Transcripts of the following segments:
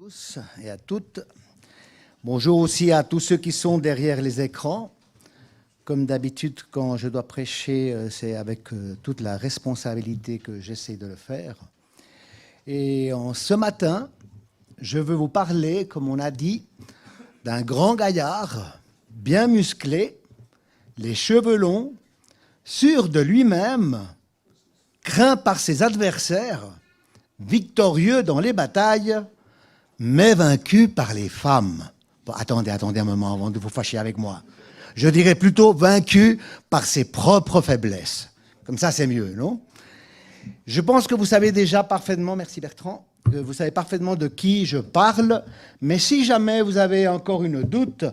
Tous et à toutes. Bonjour aussi à tous ceux qui sont derrière les écrans. Comme d'habitude, quand je dois prêcher, c'est avec toute la responsabilité que j'essaie de le faire. Et ce matin, je veux vous parler, comme on a dit, d'un grand gaillard, bien musclé, les cheveux longs, sûr de lui-même, craint par ses adversaires, victorieux dans les batailles, mais vaincu par les femmes. Bon, attendez un moment avant de vous fâcher avec moi. Je dirais plutôt vaincu par ses propres faiblesses. Comme ça, c'est mieux, non? Je pense que vous savez déjà parfaitement, merci Bertrand, vous savez parfaitement de qui je parle, mais si jamais vous avez encore une doute,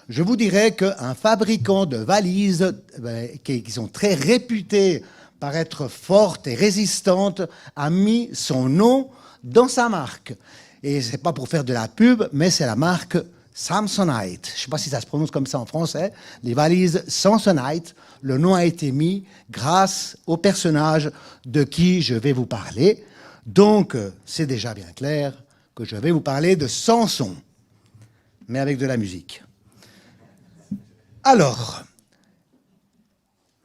je vous dirais qu'un fabricant de valises, qui sont très réputés par être fortes et résistantes, a mis son nom dans sa marque. Et ce n'est pas pour faire de la pub, mais c'est la marque Samsonite. Je ne sais pas si ça se prononce comme ça en français. Les valises Samsonite, le nom a été mis grâce au personnage de qui je vais vous parler. Donc, c'est déjà bien clair que je vais vous parler de Samson, mais avec de la musique. Alors,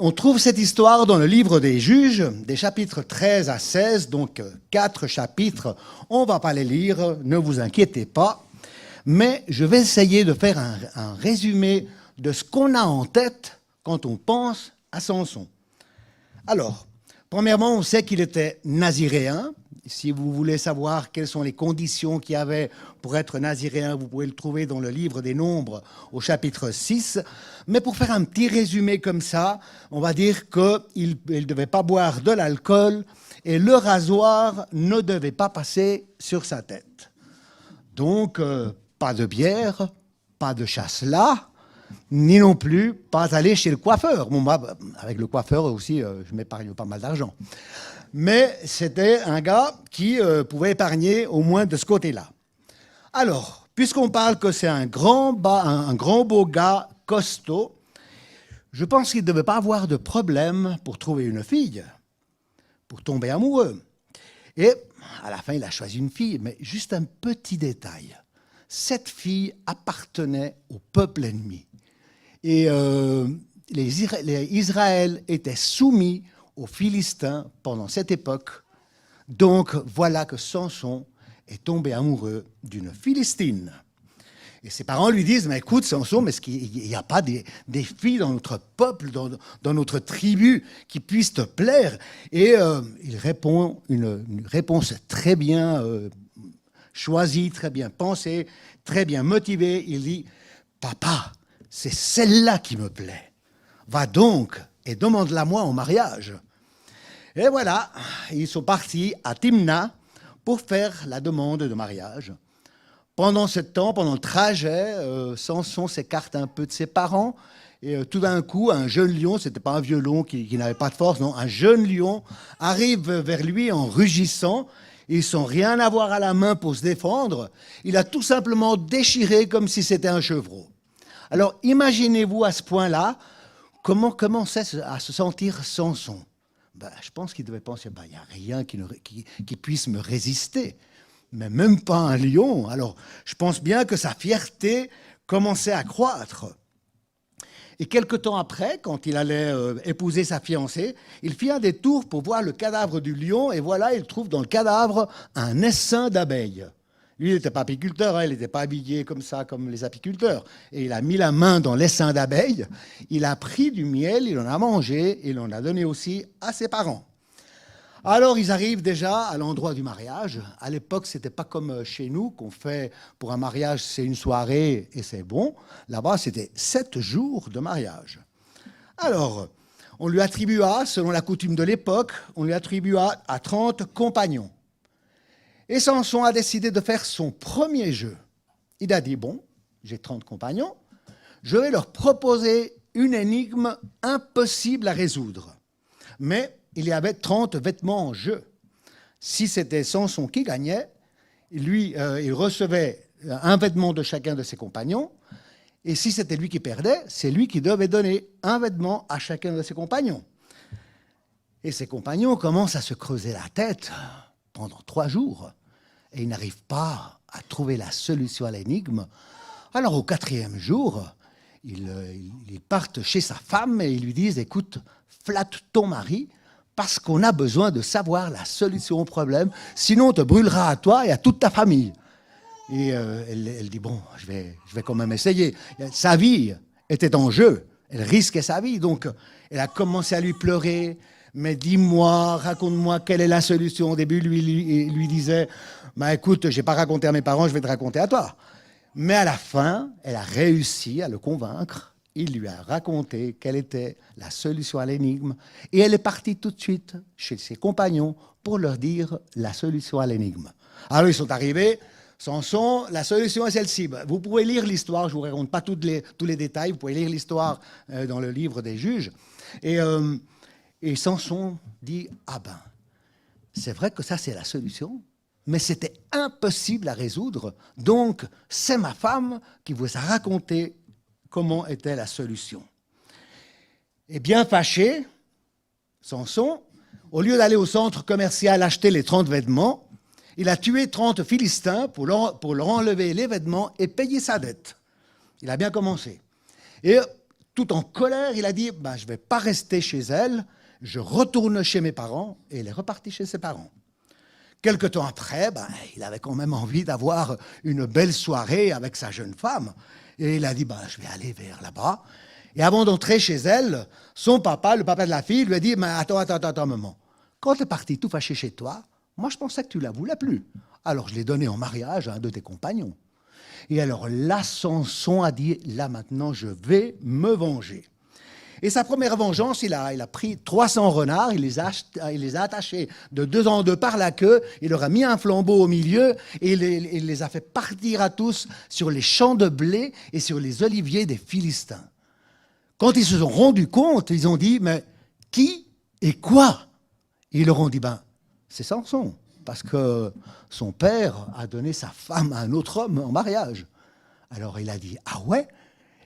on trouve cette histoire dans le livre des Juges, des chapitres 13 à 16, donc 4 chapitres. On ne va pas les lire, ne vous inquiétez pas. Mais je vais essayer de faire un résumé de ce qu'on a en tête quand on pense à Samson. Alors, premièrement, on sait qu'il était naziréen. Si vous voulez savoir quelles sont les conditions qu'il y avait pour être naziréen, vous pouvez le trouver dans le livre des Nombres au chapitre 6. Mais pour faire un petit résumé comme ça, on va dire qu'il ne devait pas boire de l'alcool et le rasoir ne devait pas passer sur sa tête. Donc, pas de bière, pas de chasse-là, ni non plus pas aller chez le coiffeur. Bon, moi, avec le coiffeur aussi, je m'épargne pas mal d'argent. Mais c'était un gars qui pouvait épargner au moins de ce côté-là. Alors, puisqu'on parle que c'est un grand beau gars costaud, je pense qu'il ne devait pas avoir de problème pour trouver une fille, pour tomber amoureux. Et à la fin, il a choisi une fille, mais juste un petit détail. Cette fille appartenait au peuple ennemi. Et Israël était soumis aux Philistins pendant cette époque. Donc voilà que Samson est tombé amoureux d'une Philistine. Et ses parents lui disent, mais écoute Samson, mais est-ce qu'il n'y a pas des filles dans notre peuple, dans notre tribu qui puissent te plaire? Et il répond une réponse très bien choisie, très bien pensée, très bien motivée. Il dit, papa, c'est celle-là qui me plaît. Va donc et demande-la-moi en mariage. Et voilà, ils sont partis à Timna pour faire la demande de mariage. Pendant ce temps, pendant le trajet, Samson s'écarte un peu de ses parents. Et tout d'un coup, un jeune lion, ce n'était pas un vieux lion qui n'avait pas de force, non, un jeune lion arrive vers lui en rugissant. Ils sans rien avoir à la main pour se défendre. Il a tout simplement déchiré comme si c'était un chevreau. Alors, imaginez-vous à ce point-là, comment commençait à se sentir Samson. Je pense qu'il devait penser, il n'y a rien qui puisse me résister, mais même pas un lion. Alors, je pense bien que sa fierté commençait à croître. Et quelque temps après, quand il allait épouser sa fiancée, il fit un détour pour voir le cadavre du lion, et voilà, il trouve dans le cadavre un essaim d'abeilles. Lui, il n'était pas apiculteur, hein, il n'était pas habillé comme ça, comme les apiculteurs. Et il a mis la main dans l'essaim d'abeilles, il a pris du miel, il en a mangé, et il en a donné aussi à ses parents. Alors, ils arrivent déjà à l'endroit du mariage. À l'époque, ce n'était pas comme chez nous, qu'on fait pour un mariage, c'est une soirée et c'est bon. Là-bas, c'était 7 jours de mariage. Alors, on lui attribua, selon la coutume de l'époque, on lui attribua à 30 compagnons. Et Samson a décidé de faire son premier jeu. Il a dit, bon, j'ai 30 compagnons, je vais leur proposer une énigme impossible à résoudre. Mais il y avait 30 vêtements en jeu. Si c'était Samson qui gagnait, lui, il recevait un vêtement de chacun de ses compagnons. Et si c'était lui qui perdait, c'est lui qui devait donner un vêtement à chacun de ses compagnons. Et ses compagnons commencent à se creuser la tête pendant 3 jours. Et ils n'arrivent pas à trouver la solution à l'énigme. Alors au 4e jour, ils partent chez sa femme et ils lui disent « Écoute, flatte ton mari parce qu'on a besoin de savoir la solution au problème, sinon on te brûlera à toi et à toute ta famille. » Et elle dit « Bon, je vais quand même essayer. » Sa vie était en jeu, elle risquait sa vie, donc elle a commencé à lui pleurer. Mais dis-moi, raconte-moi quelle est la solution. Au début, lui disait bah, « Écoute, je n'ai pas raconté à mes parents, je vais te raconter à toi. » Mais à la fin, elle a réussi à le convaincre. Il lui a raconté quelle était la solution à l'énigme. Et elle est partie tout de suite chez ses compagnons pour leur dire la solution à l'énigme. Alors ils sont arrivés. Samson, la solution est celle-ci. Vous pouvez lire l'histoire, je ne vous raconte pas tous les détails, vous pouvez lire l'histoire dans le livre des juges. Et Samson dit, ah ben, c'est vrai que ça c'est la solution, mais c'était impossible à résoudre, donc c'est ma femme qui vous a raconté comment était la solution. Et bien fâché, Samson, au lieu d'aller au centre commercial acheter les 30 vêtements, il a tué 30 Philistins pour leur enlever les vêtements et payer sa dette. Il a bien commencé. Et tout en colère, il a dit, ben, je ne vais pas rester chez elle, je retourne chez mes parents, et il est reparti chez ses parents. Quelque temps après, ben, il avait quand même envie d'avoir une belle soirée avec sa jeune femme. Et il a dit, ben, je vais aller vers là-bas. Et avant d'entrer chez elle, son papa, le papa de la fille, lui a dit, mais attends, maman. Quand tu es parti tout fâché chez toi, moi, je pensais que tu ne la voulais plus. Alors, je l'ai donné en mariage à un de tes compagnons. Et alors là, Samson a dit, là maintenant, je vais me venger. Et sa première vengeance, il a pris 300 renards, il les a attachés de 2 en 2 par la queue, il leur a mis un flambeau au milieu et il les a fait partir à tous sur les champs de blé et sur les oliviers des Philistins. Quand ils se sont rendus compte, ils ont dit, mais qui et quoi? Et ils leur ont dit, ben, c'est Samson, parce que son père a donné sa femme à un autre homme en mariage. Alors il a dit, ah ouais?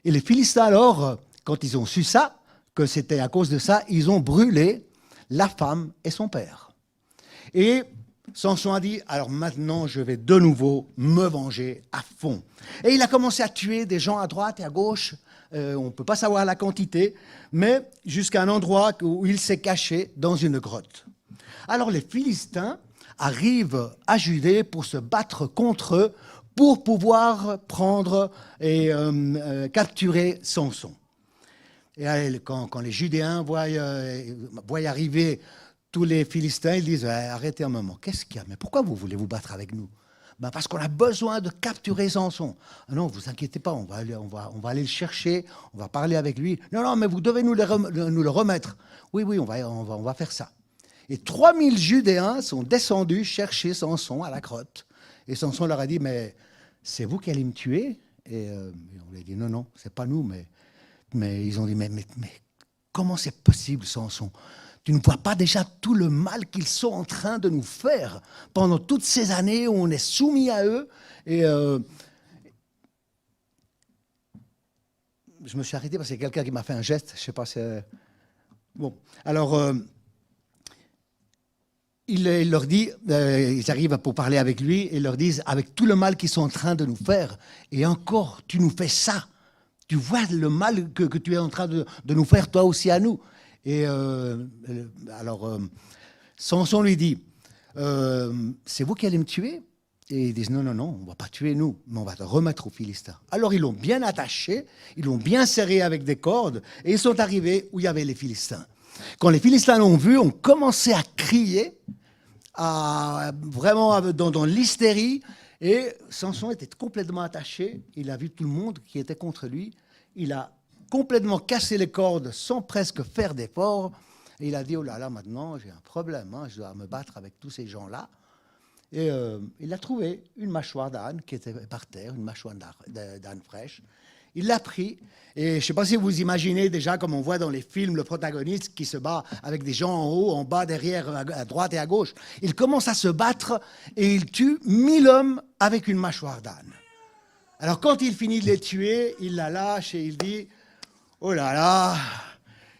Et les Philistins alors, quand ils ont su ça, que c'était à cause de ça, ils ont brûlé la femme et son père. Et Samson a dit, alors maintenant je vais de nouveau me venger à fond. Et il a commencé à tuer des gens à droite et à gauche, on ne peut pas savoir la quantité, mais jusqu'à un endroit où il s'est caché dans une grotte. Alors les Philistins arrivent à Judée pour se battre contre eux, pour pouvoir prendre et capturer Samson. Et quand les Judéens voient arriver tous les Philistins, ils disent arrêtez un moment, qu'est-ce qu'il y a? Mais pourquoi vous voulez vous battre avec nous? Ben parce qu'on a besoin de capturer Samson. Ah non, vous inquiétez pas, on va aller le chercher, on va parler avec lui. Non, mais vous devez nous le remettre. Oui, on va faire ça. Et 3000 Judéens sont descendus chercher Samson à la grotte. Et Samson leur a dit, mais c'est vous qui allez me tuer? Et on lui a dit, non, c'est pas nous, mais ils ont dit, mais comment c'est possible, Samson? Tu ne vois pas déjà tout le mal qu'ils sont en train de nous faire pendant toutes ces années où on est soumis à eux? Et je me suis arrêté parce qu'il y a quelqu'un qui m'a fait un geste, je ne sais pas si... Bon, alors... Il leur dit, ils arrivent pour parler avec lui, et ils leur disent, avec tout le mal qu'ils sont en train de nous faire, et encore, tu nous fais ça. Tu vois le mal que tu es en train de nous faire, toi aussi à nous. Et alors, Samson lui dit, c'est vous qui allez me tuer? Et ils disent, non, on ne va pas tuer nous, mais on va te remettre aux Philistins. Alors ils l'ont bien attaché, ils l'ont bien serré avec des cordes, et ils sont arrivés où il y avait les Philistins. Quand les Philistins l'ont vu, ont commencé à crier, vraiment dans l'hystérie, et Samson était complètement attaché. Il a vu tout le monde qui était contre lui. Il a complètement cassé les cordes sans presque faire d'effort. Et il a dit, oh là là, maintenant j'ai un problème, je dois me battre avec tous ces gens-là. Et il a trouvé une mâchoire d'âne qui était par terre, une mâchoire d'âne fraîche. Il l'a pris, et je ne sais pas si vous imaginez déjà, comme on voit dans les films, le protagoniste qui se bat avec des gens en haut, en bas, derrière, à droite et à gauche. Il commence à se battre et il tue 1000 hommes avec une mâchoire d'âne. Alors quand il finit de les tuer, il la lâche et il dit « Oh là là,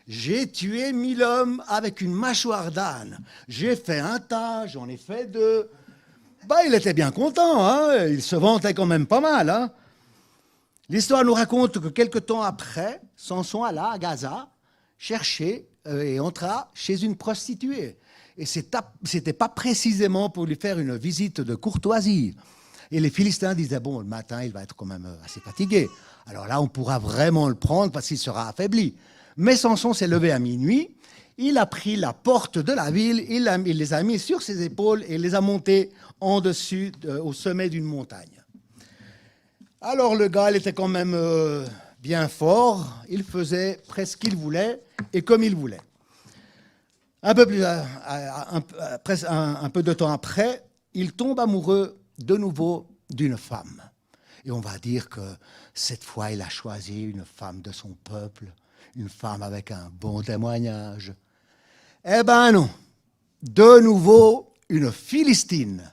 j'ai tué 1000 hommes avec une mâchoire d'âne. J'ai fait un tas, j'en ai fait 2. Il était bien content, hein, il se vantait quand même pas mal. Hein. L'histoire nous raconte que quelque temps après, Samson alla à Gaza chercher et entra chez une prostituée. Et ce n'était pas précisément pour lui faire une visite de courtoisie. Et les Philistins disaient, bon, le matin, il va être quand même assez fatigué. Alors là, on pourra vraiment le prendre parce qu'il sera affaibli. Mais Samson s'est levé à minuit, il a pris la porte de la ville, il les a mis sur ses épaules et les a montés en dessus, au sommet d'une montagne. Alors le gars, il était quand même bien fort, il faisait presque ce qu'il voulait et comme il voulait. Un peu de temps après, il tombe amoureux de nouveau d'une femme. Et on va dire que cette fois, il a choisi une femme de son peuple, une femme avec un bon témoignage. Eh ben non, de nouveau une Philistine.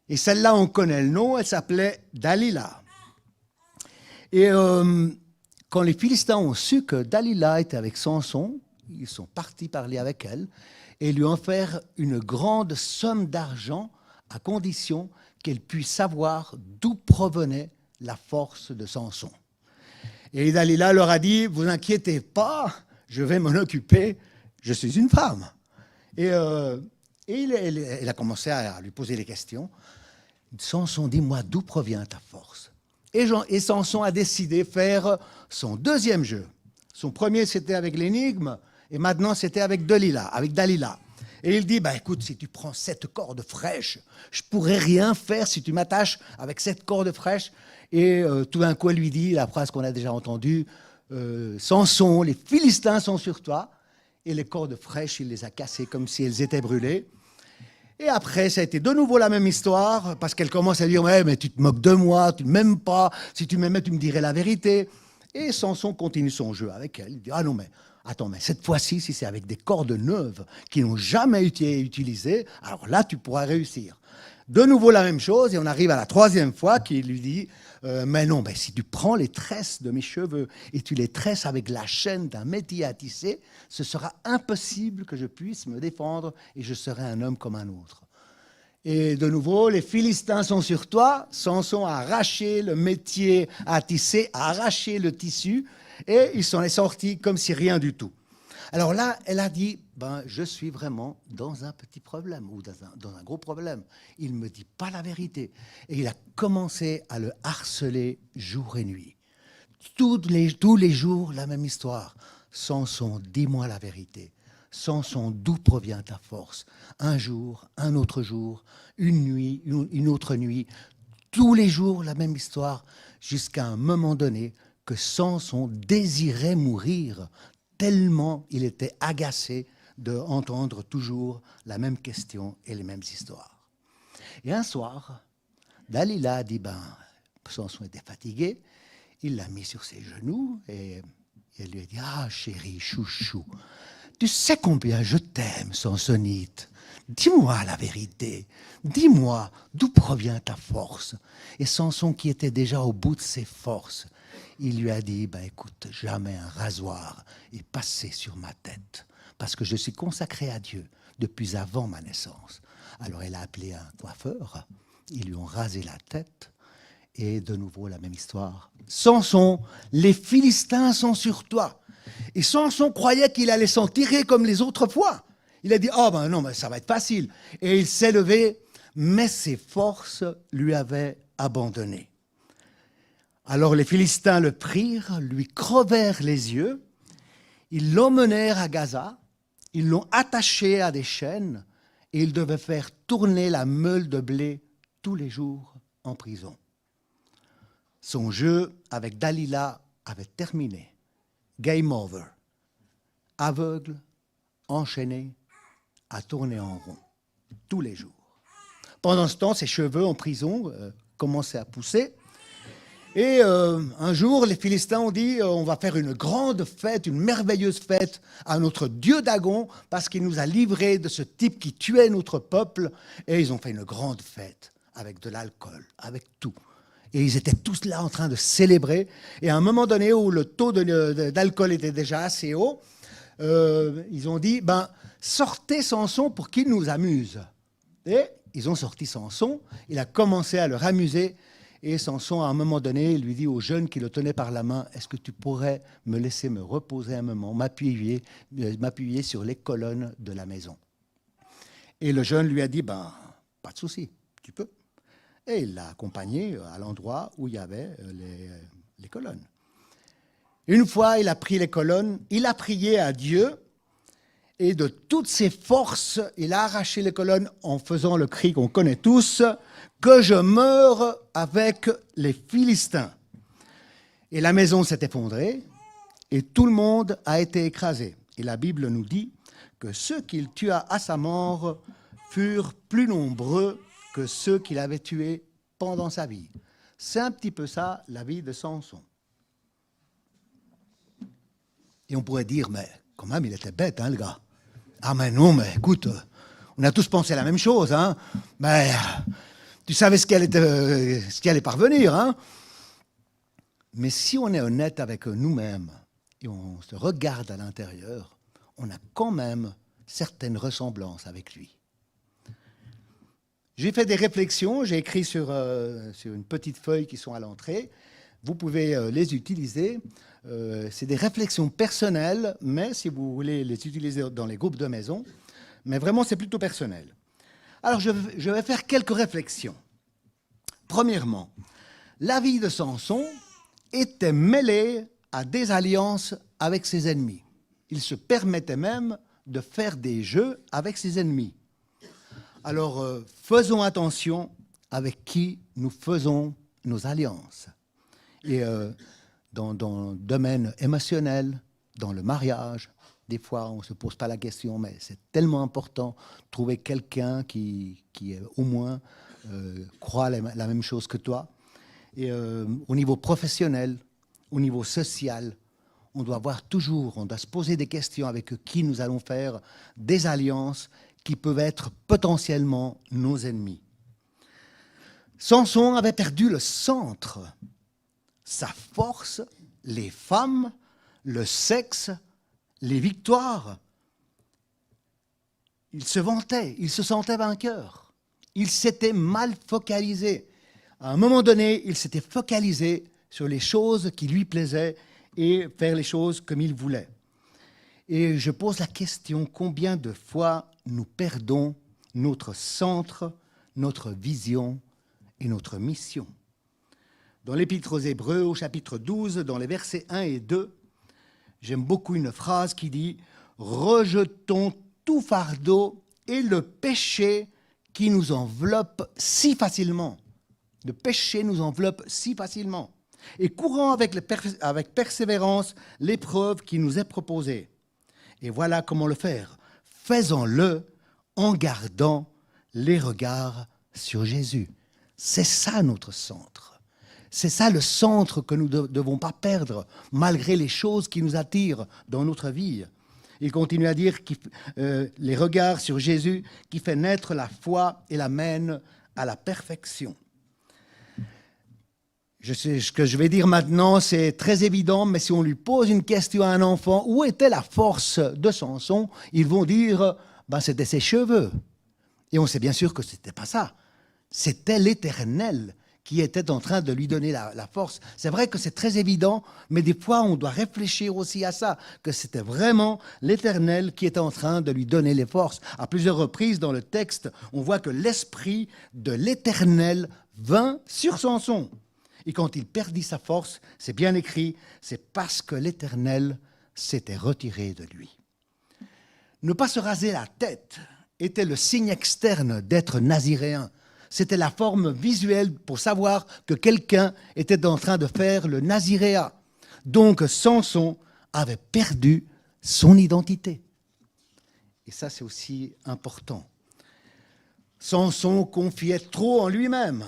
Et celle-là, on connaît le nom, elle s'appelait Dalila. Et quand les Philistins ont su que Dalila était avec Samson, ils sont partis parler avec elle et lui ont offert une grande somme d'argent à condition qu'elle puisse savoir d'où provenait la force de Samson. Et Dalila leur a dit, vous inquiétez pas, je vais m'en occuper, je suis une femme. Et elle a commencé à lui poser des questions. Samson, dis-moi d'où provient ta force. Et Samson a décidé de faire son deuxième jeu. Son premier, c'était avec l'énigme, et maintenant, c'était avec Dalila. Et il dit, écoute, si tu prends cette corde fraîche, je ne pourrais rien faire si tu m'attaches avec cette corde fraîche. Et tout d'un coup, elle lui dit la phrase qu'on a déjà entendue, Samson, les Philistins sont sur toi. Et les cordes fraîches, il les a cassées comme si elles étaient brûlées. Et après, ça a été de nouveau la même histoire, parce qu'elle commence à dire, ouais, mais tu te moques de moi, tu ne m'aimes pas, si tu m'aimais, tu me dirais la vérité. Et Samson continue son jeu avec elle. Il dit, ah non, mais attends, mais cette fois-ci, si c'est avec des cordes neuves qui n'ont jamais été utilisées, alors là, tu pourras réussir. De nouveau la même chose, et on arrive à la troisième fois qu'il lui dit, mais non, mais si tu prends les tresses de mes cheveux et tu les tresses avec la chaîne d'un métier à tisser, ce sera impossible que je puisse me défendre et je serai un homme comme un autre. Et de nouveau, les Philistins sont sur toi. Samson a arraché le métier à tisser, a arraché le tissu, et il s'en est sorti comme si rien du tout. Alors là, elle a dit, je suis vraiment dans un petit problème, ou dans un gros problème. Il ne me dit pas la vérité. Et il a commencé à le harceler jour et nuit. Tous les jours, la même histoire. Samson, dis-moi la vérité. Samson, d'où provient ta force? Un jour, un autre jour, une nuit, une autre nuit. Tous les jours, la même histoire, jusqu'à un moment donné que Samson désirait mourir, tellement il était agacé d'entendre toujours la même question et les mêmes histoires. Et un soir, Dalila a dit, Samson était fatigué, il l'a mis sur ses genoux et elle lui a dit, ah chéri, chouchou, tu sais combien je t'aime, Samsonite. Dis-moi la vérité. Dis-moi d'où provient ta force. Et Samson, qui était déjà au bout de ses forces, il lui a dit, écoute, jamais un rasoir est passé sur ma tête, parce que je suis consacré à Dieu depuis avant ma naissance. Alors elle a appelé un coiffeur, ils lui ont rasé la tête, et de nouveau la même histoire. Samson, les Philistins sont sur toi. Et Samson croyait qu'il allait s'en tirer comme les autres fois. Il a dit, non, mais ça va être facile. Et il s'est levé, mais ses forces lui avaient abandonné. Alors les Philistins le prirent, lui crevèrent les yeux, ils l'emmenèrent à Gaza, ils l'ont attaché à des chaînes, et il devait faire tourner la meule de blé tous les jours en prison. Son jeu avec Dalila avait terminé. Game over. Aveugle, enchaîné, à tourner en rond, tous les jours. Pendant ce temps, ses cheveux en prison commençaient à pousser. Et un jour, les Philistins ont dit, on va faire une grande fête, une merveilleuse fête à notre Dieu Dagon, parce qu'il nous a livrés de ce type qui tuait notre peuple. Et ils ont fait une grande fête, avec de l'alcool, avec tout. Et ils étaient tous là en train de célébrer. Et à un moment donné où le taux d'alcool était déjà assez haut, ils ont dit, sortez Samson pour qu'il nous amuse. Et ils ont sorti Samson, il a commencé à leur amuser, et Samson, à un moment donné, il lui dit au jeune qui le tenait par la main, « Est-ce que tu pourrais me laisser me reposer un moment, m'appuyer sur les colonnes de la maison ?» Et le jeune lui a dit, « Ben, pas de souci, tu peux. » Et il l'a accompagné à l'endroit où il y avait les colonnes. Une fois, il a pris les colonnes, il a prié à Dieu, et de toutes ses forces, il a arraché les colonnes en faisant le cri qu'on connaît tous, « Que je meure avec les Philistins !» Et la maison s'est effondrée, et tout le monde a été écrasé. Et la Bible nous dit que ceux qu'il tua à sa mort furent plus nombreux que ceux qu'il avait tués pendant sa vie. C'est un petit peu ça, la vie de Samson. Et on pourrait dire, mais quand même, il était bête, hein, le gars. Ah, mais non, mais écoute, on a tous pensé la même chose, hein. Mais tu savais ce qui allait parvenir, hein. Mais si on est honnête avec nous-mêmes et on se regarde à l'intérieur, on a quand même certaines ressemblances avec lui. J'ai fait des réflexions, j'ai écrit sur une petite feuille qui sont à l'entrée. Vous pouvez les utiliser. C'est des réflexions personnelles, mais si vous voulez les utiliser dans les groupes de maison, mais vraiment c'est plutôt personnel. Alors je vais faire quelques réflexions. Premièrement, la vie de Samson était mêlée à des alliances avec ses ennemis. Il se permettait même de faire des jeux avec ses ennemis. Alors faisons attention avec qui nous faisons nos alliances. Et dans le domaine émotionnel, dans le mariage, des fois on ne se pose pas la question, mais c'est tellement important de trouver quelqu'un qui au moins croit la même chose que toi. Et au niveau professionnel, au niveau social, on doit se poser des questions avec qui nous allons faire des alliances qui peuvent être potentiellement nos ennemis. Samson avait perdu le centre, sa force, les femmes, le sexe, les victoires. Il se vantait, il se sentait vainqueur. Il s'était mal focalisé. À un moment donné, il s'était focalisé sur les choses qui lui plaisaient et faire les choses comme il voulait. Et je pose la question, combien de fois nous perdons notre centre, notre vision et notre mission? Dans l'Épître aux Hébreux, au chapitre 12, dans les versets 1 et 2, j'aime beaucoup une phrase qui dit « Rejetons tout fardeau et le péché qui nous enveloppe si facilement. » Le péché nous enveloppe si facilement. Et courons avec persévérance l'épreuve qui nous est proposée. Et voilà comment le faire. Faisons-le en gardant les regards sur Jésus. C'est ça notre centre. C'est ça le centre que nous ne devons pas perdre, malgré les choses qui nous attirent dans notre vie. Il continue à dire les regards sur Jésus qui fait naître la foi et la mène à la perfection. Je sais, ce que je vais dire maintenant, c'est très évident, mais si on lui pose une question à un enfant, où était la force de Samson, ils vont dire, c'était ses cheveux. Et on sait bien sûr que ce n'était pas ça. C'était l'Éternel qui était en train de lui donner la force. C'est vrai que c'est très évident, mais des fois, on doit réfléchir aussi à ça, que c'était vraiment l'Éternel qui était en train de lui donner les forces. À plusieurs reprises dans le texte, on voit que l'Esprit de l'Éternel vint sur Samson. Et quand il perdit sa force, c'est bien écrit, c'est parce que l'Éternel s'était retiré de lui. Ne pas se raser la tête était le signe externe d'être naziréen. C'était la forme visuelle pour savoir que quelqu'un était en train de faire le naziréat. Donc Samson avait perdu son identité. Et ça, c'est aussi important. Samson confiait trop en lui-même.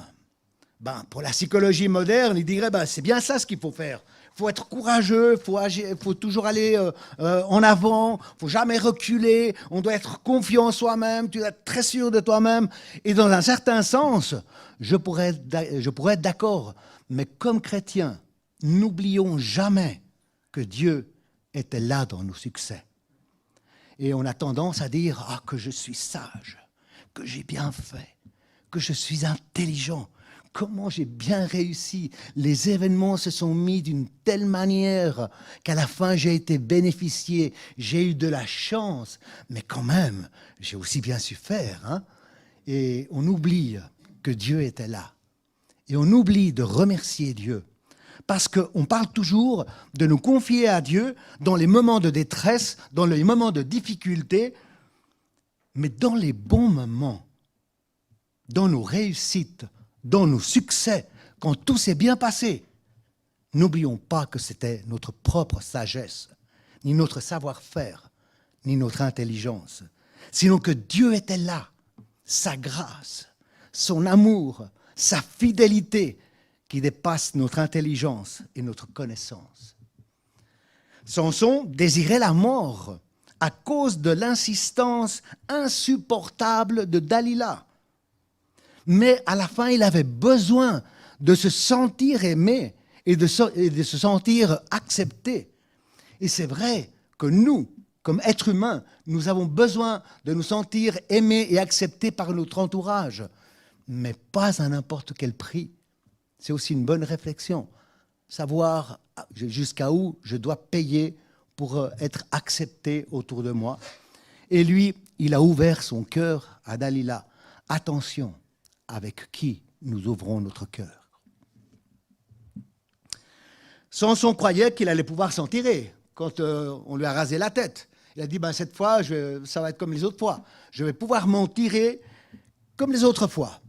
Pour la psychologie moderne, il dirait c'est bien ça ce qu'il faut faire. Il faut être courageux, il faut toujours aller en avant, il ne faut jamais reculer, on doit être confiant en soi-même, tu dois être très sûr de toi-même. Et dans un certain sens, je pourrais être d'accord, mais comme chrétiens, n'oublions jamais que Dieu était là dans nos succès. Et on a tendance à dire que je suis sage, que j'ai bien fait. que je suis intelligent. Comment j'ai bien réussi. Les événements se sont mis d'une telle manière qu'à la fin, j'ai été bénéficié. J'ai eu de la chance. Mais quand même, j'ai aussi bien su faire. Hein? Et on oublie que Dieu était là. Et on oublie de remercier Dieu. Parce qu'on parle toujours de nous confier à Dieu dans les moments de détresse, dans les moments de difficulté, mais dans les bons moments, dans nos réussites, dans nos succès, quand tout s'est bien passé, n'oublions pas que c'était notre propre sagesse, ni notre savoir-faire, ni notre intelligence, sinon que Dieu était là, sa grâce, son amour, sa fidélité qui dépasse notre intelligence et notre connaissance. Samson désirait la mort à cause de l'insistance insupportable de Dalila. Mais à la fin, il avait besoin de se sentir aimé et de se sentir accepté. Et c'est vrai que nous, comme êtres humains, nous avons besoin de nous sentir aimés et acceptés par notre entourage, mais pas à n'importe quel prix. C'est aussi une bonne réflexion, savoir jusqu'à où je dois payer pour être accepté autour de moi. Et lui, il a ouvert son cœur à Dalila. Attention, avec qui nous ouvrons notre cœur. Samson croyait qu'il allait pouvoir s'en tirer quand on lui a rasé la tête. Il a dit, cette fois, ça va être comme les autres fois. Je vais pouvoir m'en tirer comme les autres fois.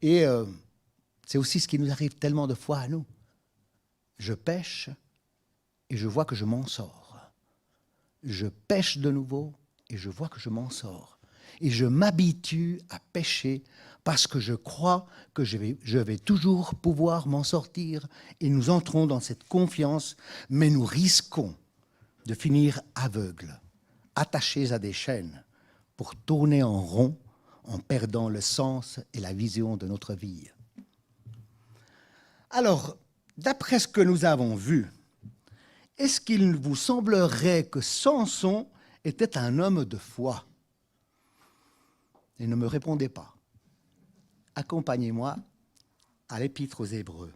Et c'est aussi ce qui nous arrive tellement de fois à nous. Je pêche et je vois que je m'en sors. Je pêche de nouveau et je vois que je m'en sors. Et je m'habitue à pécher parce que je crois que je vais toujours pouvoir m'en sortir. Et nous entrons dans cette confiance, mais nous risquons de finir aveugles, attachés à des chaînes, pour tourner en rond en perdant le sens et la vision de notre vie. Alors, d'après ce que nous avons vu, est-ce qu'il vous semblerait que Samson était un homme de foi? Et ne me répondez pas. Accompagnez-moi à l'Épître aux Hébreux,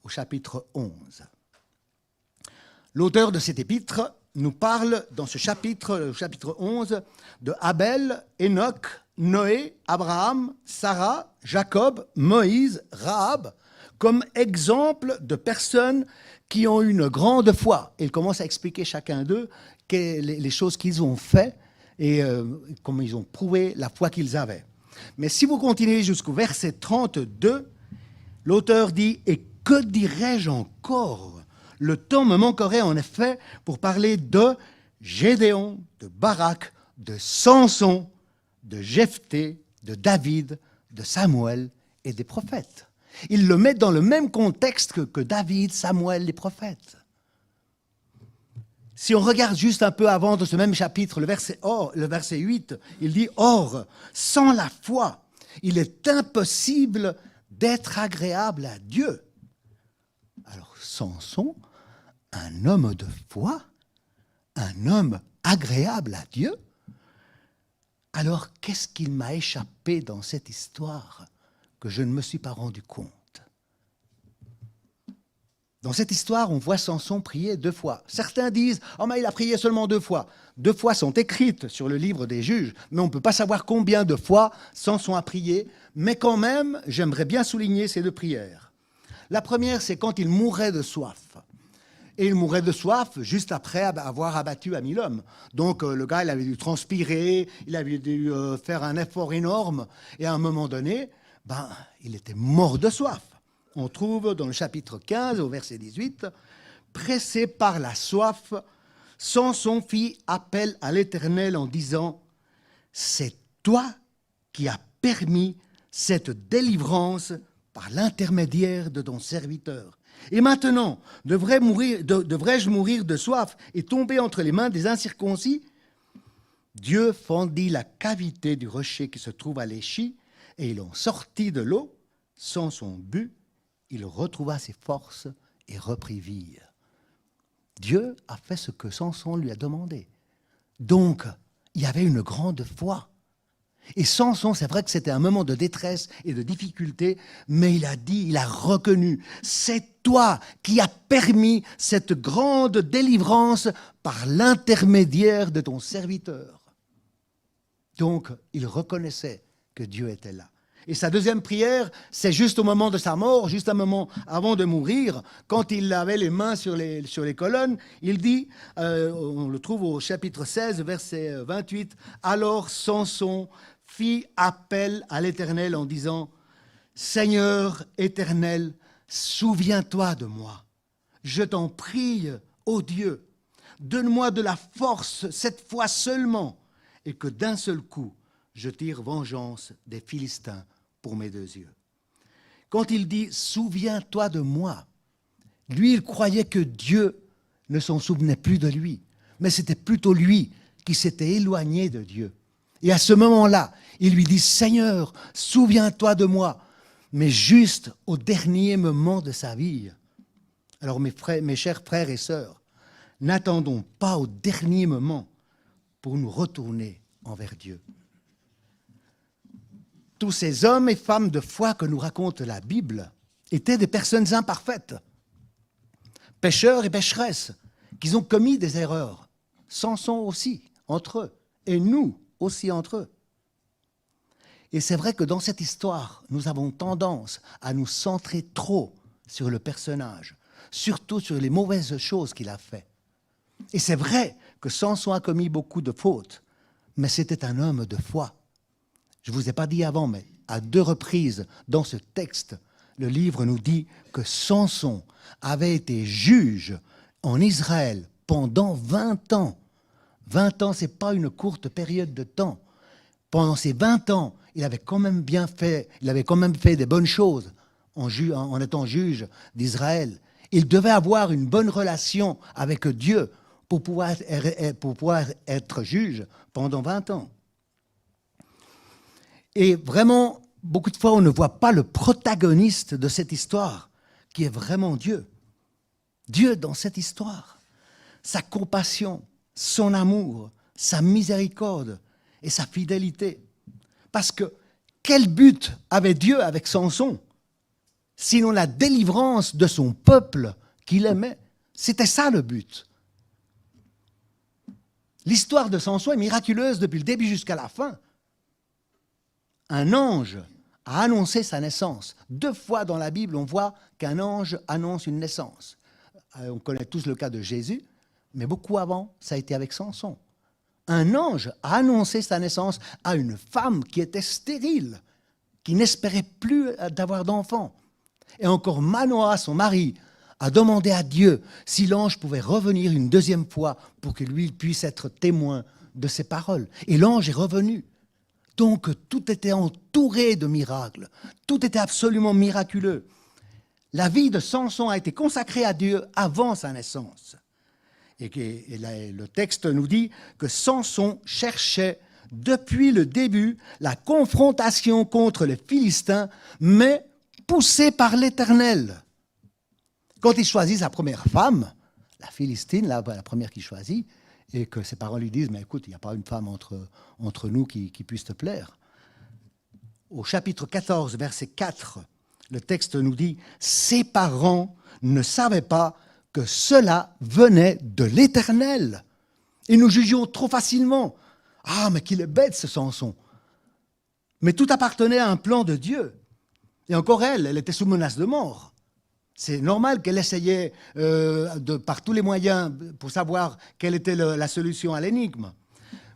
au chapitre 11. L'auteur de cet épître nous parle dans ce chapitre, le chapitre 11, de Abel, Enoch, Noé, Abraham, Sarah, Jacob, Moïse, Rahab, comme exemple de personnes qui ont une grande foi. Et il commence à expliquer chacun d'eux les choses qu'ils ont fait et comment ils ont prouvé la foi qu'ils avaient. Mais si vous continuez jusqu'au verset 32, l'auteur dit « Et que dirais-je encore ? Le temps me manquerait en effet pour parler de Gédéon, de Barak, de Samson, de Jephthé, de David, de Samuel et des prophètes. » Il le met dans le même contexte que David, Samuel, les prophètes. Si on regarde juste un peu avant de ce même chapitre, le verset 8, il dit « Or, sans la foi, il est impossible d'être agréable à Dieu. » Alors, Samson, un homme de foi, un homme agréable à Dieu, alors qu'est-ce qu'il m'a échappé dans cette histoire que je ne me suis pas rendu compte? Dans cette histoire, on voit Samson prier 2 fois. Certains disent « Oh, mais il a prié seulement 2 fois ». 2 fois sont écrites sur le livre des Juges, mais on ne peut pas savoir combien de fois Samson a prié. Mais quand même, j'aimerais bien souligner ces 2 prières. La première, c'est quand il mourait de soif. Et il mourait de soif juste après avoir abattu 1000 hommes. Donc le gars, il avait dû transpirer, il avait dû faire un effort énorme. Et à un moment donné, il était mort de soif. On trouve dans le chapitre 15, au verset 18, « Pressé par la soif, Samson fit appel à l'Éternel en disant « C'est toi qui as permis cette délivrance par l'intermédiaire de ton serviteur. Et maintenant, devrais-je mourir de soif et tomber entre les mains des incirconcis ?» Dieu fendit la cavité du rocher qui se trouve à l'Échi, et il en sortit de l'eau. Samson but, il retrouva ses forces et reprit vie. Dieu a fait ce que Samson lui a demandé. Donc, il y avait une grande foi. Et Samson, c'est vrai que c'était un moment de détresse et de difficulté, mais il a dit, il a reconnu, c'est toi qui as permis cette grande délivrance par l'intermédiaire de ton serviteur. Donc, il reconnaissait que Dieu était là. Et sa deuxième prière, c'est juste au moment de sa mort, juste un moment avant de mourir, quand il avait les mains sur les colonnes, il dit, on le trouve au chapitre 16, verset 28, « Alors Samson fit appel à l'Éternel en disant, « Seigneur éternel, souviens-toi de moi. Je t'en prie, ô Dieu, donne-moi de la force cette fois seulement, et que d'un seul coup, je tire vengeance des Philistins pour mes 2 yeux. » Quand il dit « souviens-toi de moi », lui, il croyait que Dieu ne s'en souvenait plus de lui, mais c'était plutôt lui qui s'était éloigné de Dieu. Et à ce moment-là, il lui dit « Seigneur, souviens-toi de moi », mais juste au dernier moment de sa vie. Alors mes chers frères et sœurs, n'attendons pas au dernier moment pour nous retourner envers Dieu. Tous ces hommes et femmes de foi que nous raconte la Bible étaient des personnes imparfaites, pécheurs et pécheresses, qui ont commis des erreurs. Samson aussi, entre eux, et nous aussi entre eux. Et c'est vrai que dans cette histoire, nous avons tendance à nous centrer trop sur le personnage, surtout sur les mauvaises choses qu'il a faites. Et c'est vrai que Samson a commis beaucoup de fautes, mais c'était un homme de foi. Je ne vous ai pas dit avant, mais à 2 reprises dans ce texte, le livre nous dit que Samson avait été juge en Israël pendant 20 ans. 20 ans, ce n'est pas une courte période de temps. Pendant ces 20 ans, il avait quand même fait des bonnes choses en étant juge d'Israël. Il devait avoir une bonne relation avec Dieu pour pouvoir être juge pendant 20 ans. Et vraiment, beaucoup de fois, on ne voit pas le protagoniste de cette histoire, qui est vraiment Dieu. Dieu dans cette histoire, sa compassion, son amour, sa miséricorde et sa fidélité. Parce que quel but avait Dieu avec Samson, sinon la délivrance de son peuple qu'il aimait? C'était ça le but. L'histoire de Samson est miraculeuse depuis le début jusqu'à la fin. Un ange a annoncé sa naissance. 2 fois dans la Bible, on voit qu'un ange annonce une naissance. On connaît tous le cas de Jésus, mais beaucoup avant, ça a été avec Samson. Un ange a annoncé sa naissance à une femme qui était stérile, qui n'espérait plus d'avoir d'enfant. Et encore Manoah, son mari, a demandé à Dieu si l'ange pouvait revenir une 2e fois pour que lui puisse être témoin de ses paroles. Et l'ange est revenu. Donc tout était entouré de miracles. Tout était absolument miraculeux. La vie de Samson a été consacrée à Dieu avant sa naissance. Et le texte nous dit que Samson cherchait depuis le début la confrontation contre les Philistins, mais poussé par l'Éternel. Quand il choisit sa première femme, la Philistine, la première qu'il choisit, et que ses parents lui disent « Mais écoute, il n'y a pas une femme entre nous qui puisse te plaire. » Au chapitre 14, verset 4, le texte nous dit « Ses parents ne savaient pas que cela venait de l'Éternel. Et nous jugions trop facilement. Ah, mais qu'il est bête ce Samson. » Mais tout appartenait à un plan de Dieu. Et encore elle était sous menace de mort. C'est normal qu'elle essayait par tous les moyens pour savoir quelle était la solution à l'énigme.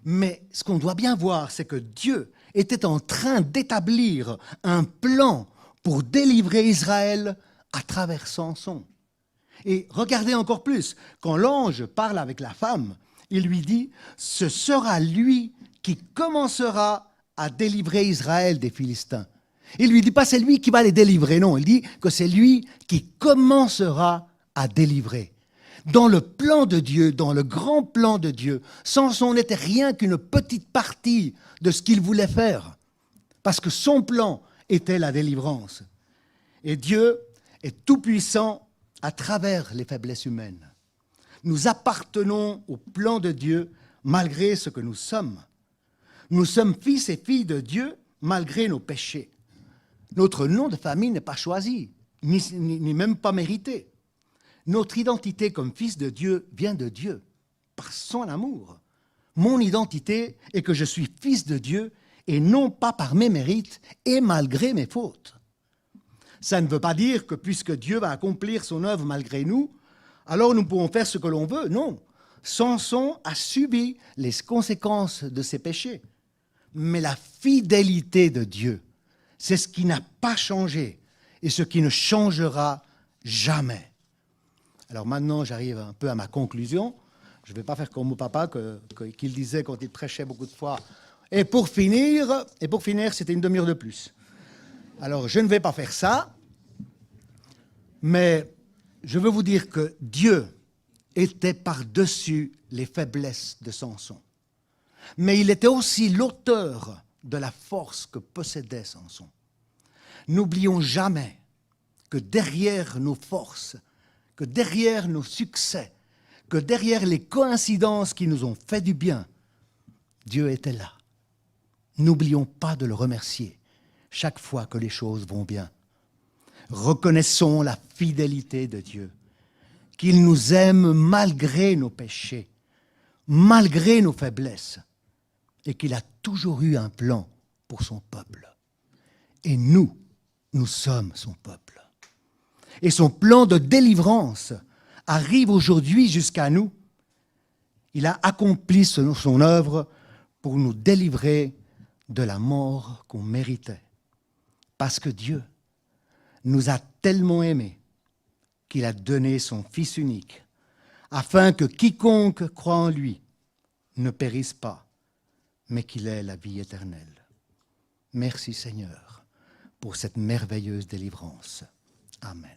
Mais ce qu'on doit bien voir, c'est que Dieu était en train d'établir un plan pour délivrer Israël à travers Samson. Et regardez encore plus, quand l'ange parle avec la femme, il lui dit « Ce sera lui qui commencera à délivrer Israël des Philistins. » Il ne lui dit pas c'est lui qui va les délivrer, non, il dit que c'est lui qui commencera à délivrer. Dans le plan de Dieu, dans le grand plan de Dieu, Samson n'était rien qu'une petite partie de ce qu'il voulait faire, parce que son plan était la délivrance. Et Dieu est tout-puissant à travers les faiblesses humaines. Nous appartenons au plan de Dieu malgré ce que nous sommes. Nous sommes fils et filles de Dieu malgré nos péchés. Notre nom de famille n'est pas choisi, ni même pas mérité. Notre identité comme fils de Dieu vient de Dieu, par son amour. Mon identité est que je suis fils de Dieu et non pas par mes mérites et malgré mes fautes. Ça ne veut pas dire que puisque Dieu va accomplir son œuvre malgré nous, alors nous pouvons faire ce que l'on veut. Non, Samson a subi les conséquences de ses péchés. Mais la fidélité de Dieu, c'est ce qui n'a pas changé et ce qui ne changera jamais. Alors maintenant, j'arrive un peu à ma conclusion. Je ne vais pas faire comme mon papa qu'il disait quand il prêchait beaucoup de fois. Et pour finir, c'était une demi-heure de plus. Alors, je ne vais pas faire ça, mais je veux vous dire que Dieu était par-dessus les faiblesses de Samson. Mais il était aussi l'auteur de la force que possédait Samson. N'oublions jamais que derrière nos forces, que derrière nos succès, que derrière les coïncidences qui nous ont fait du bien, Dieu était là. N'oublions pas de le remercier chaque fois que les choses vont bien. Reconnaissons la fidélité de Dieu, qu'il nous aime malgré nos péchés, malgré nos faiblesses, et qu'il a toujours eu un plan pour son peuple. Et nous sommes son peuple. Et son plan de délivrance arrive aujourd'hui jusqu'à nous. Il a accompli son œuvre pour nous délivrer de la mort qu'on méritait. Parce que Dieu nous a tellement aimés qu'il a donné son Fils unique, afin que quiconque croit en lui ne périsse pas, mais qu'il ait la vie éternelle. Merci Seigneur pour cette merveilleuse délivrance. Amen.